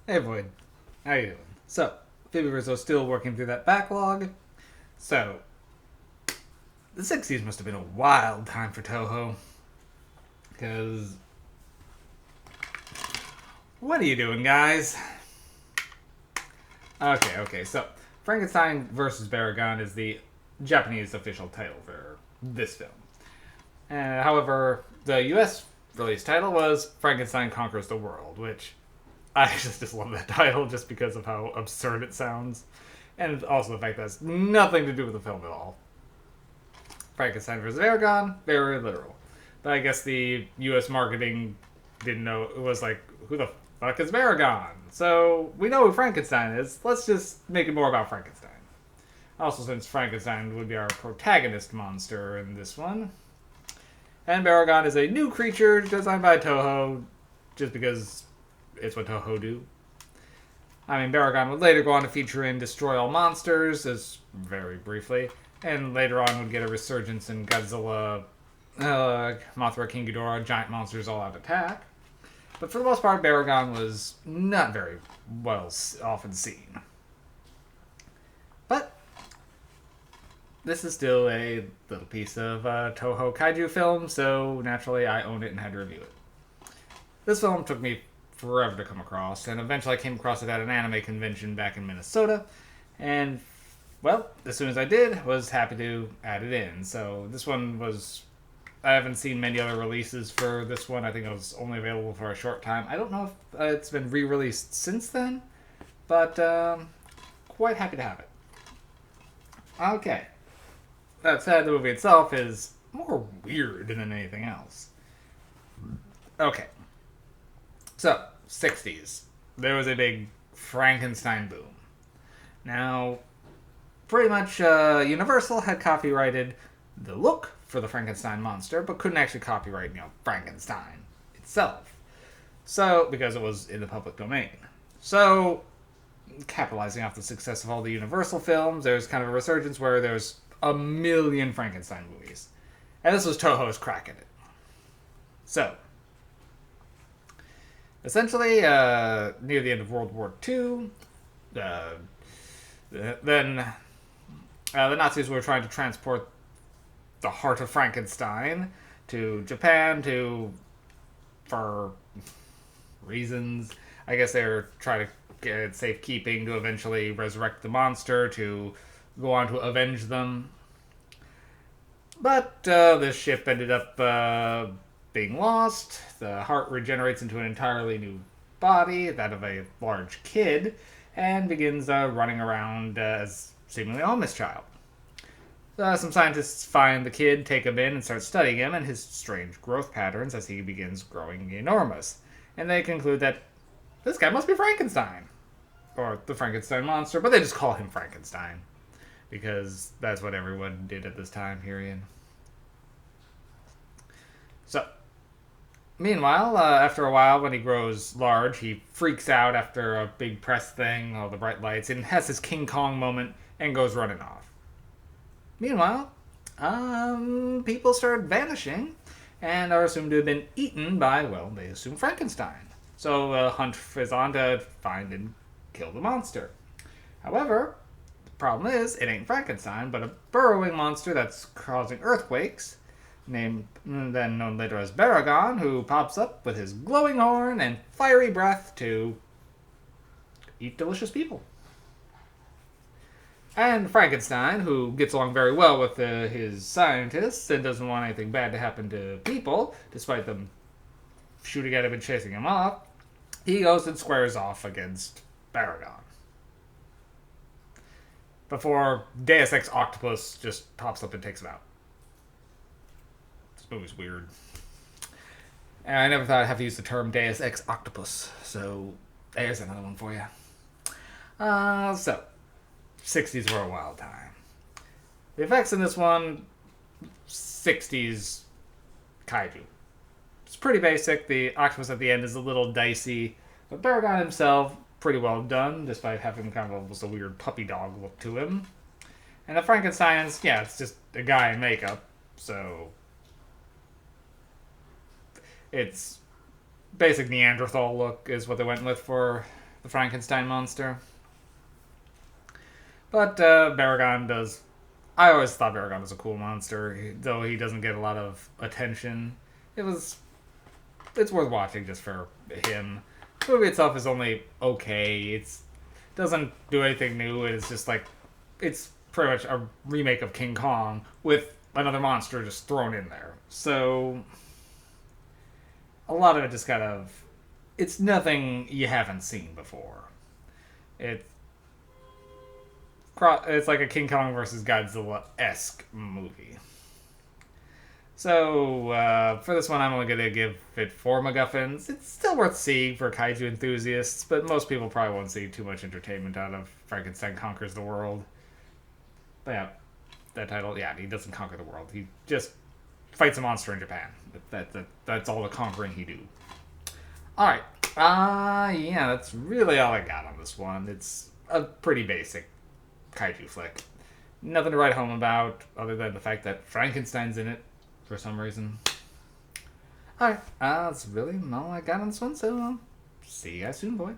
Hey Boyd, how you doing? So, Phoebe Rizzo's still working through that backlog. So, the 60s must have been a wild time for Toho. Because, what are you doing, guys? Okay, so Frankenstein versus Baragon is the Japanese official title for this film. However, the US release title was Frankenstein Conquers the World, which I just love that title just because of how absurd it sounds. And also the fact that it's nothing to do with the film at all. Frankenstein vs. Aragon, very literal. But I guess the U.S. marketing didn't know. It was like, who the fuck is Baragon? So we know who Frankenstein is. Let's just make it more about Frankenstein. Also, since Frankenstein would be our protagonist monster in this one. And Baragon is a new creature designed by Toho, just because it's what Toho do. I mean, Baragon would later go on to feature in Destroy All Monsters, as very briefly, and later on would get a resurgence in Godzilla, Mothra, King Ghidorah, Giant Monsters All Out Attack. But for the most part, Baragon was not very well often seen. But this is still a little piece of Toho kaiju film, so naturally I owned it and had to review it. This film took me forever to come across, and eventually I came across it at an anime convention back in Minnesota, and well, as soon as I did, was happy to add it in. So this one was, I haven't seen many other releases for this one. I think it was only available for a short time. I don't know if it's been re-released since then, but quite happy to have it. Okay, that said, the movie itself is more weird than anything else. Okay, so 60s. There was a big Frankenstein boom. Now, pretty much Universal had copyrighted the look for the Frankenstein monster, but couldn't actually copyright, Frankenstein itself. So, because it was in the public domain. So, capitalizing off the success of all the Universal films, there's kind of a resurgence where there's a million Frankenstein movies. And this was Toho's crack at it. So, essentially, near the end of World War II, then the Nazis were trying to transport the heart of Frankenstein to Japan for reasons. I guess they were trying to get it safekeeping to eventually resurrect the monster to go on to avenge them. But this ship ended up being lost. The heart regenerates into an entirely new body, that of a large kid, and begins running around as seemingly a homeless child. Some scientists find the kid, take him in, and start studying him and his strange growth patterns as he begins growing enormous. And they conclude that this guy must be Frankenstein. Or the Frankenstein monster, but they just call him Frankenstein. Because that's what everyone did at this time period. So, meanwhile, after a while, when he grows large, he freaks out after a big press thing, all the bright lights, and has his King Kong moment and goes running off. Meanwhile, people start vanishing and are assumed to have been eaten by, well, they assume Frankenstein. So a hunt is on to find and kill the monster. However, the problem is, it ain't Frankenstein, but a burrowing monster that's causing earthquakes, named then known later as Baragon, who pops up with his glowing horn and fiery breath to eat delicious people. And Frankenstein, who gets along very well with his scientists and doesn't want anything bad to happen to people, despite them shooting at him and chasing him off, he goes and squares off against Baragon. Before Deus Ex Octopus just pops up and takes him out. This movie's weird. And I never thought I'd have to use the term Deus Ex Octopus, so there's another one for you. So, 60s were a wild time. The effects in this one, 60s kaiju. It's pretty basic. The octopus at the end is a little dicey. But Baragon himself, pretty well done, despite having kind of almost a weird puppy dog look to him. And the Frankenstein's, yeah, it's just a guy in makeup. So, it's basic Neanderthal look is what they went with for the Frankenstein monster. But Baragon does. I always thought Baragon was a cool monster, though he doesn't get a lot of attention. It was. It's worth watching just for him. The movie itself is only okay. It's doesn't do anything new. It's just like it's pretty much a remake of King Kong with another monster just thrown in there. So a lot of it just kind of it's nothing you haven't seen before. It's it's like a King Kong versus Godzilla-esque movie. So, for this one, I'm only going to give it 4 MacGuffins. It's still worth seeing for kaiju enthusiasts, but most people probably won't see too much entertainment out of Frankenstein Conquers the World. But yeah, that title, yeah, he doesn't conquer the world. He just fights a monster in Japan. That's all the conquering he do. Alright, yeah, that's really all I got on this one. It's a pretty basic kaiju flick. Nothing to write home about, other than the fact that Frankenstein's in it. For some reason. Alright, that's really all I got on this one, so see you guys soon, boy.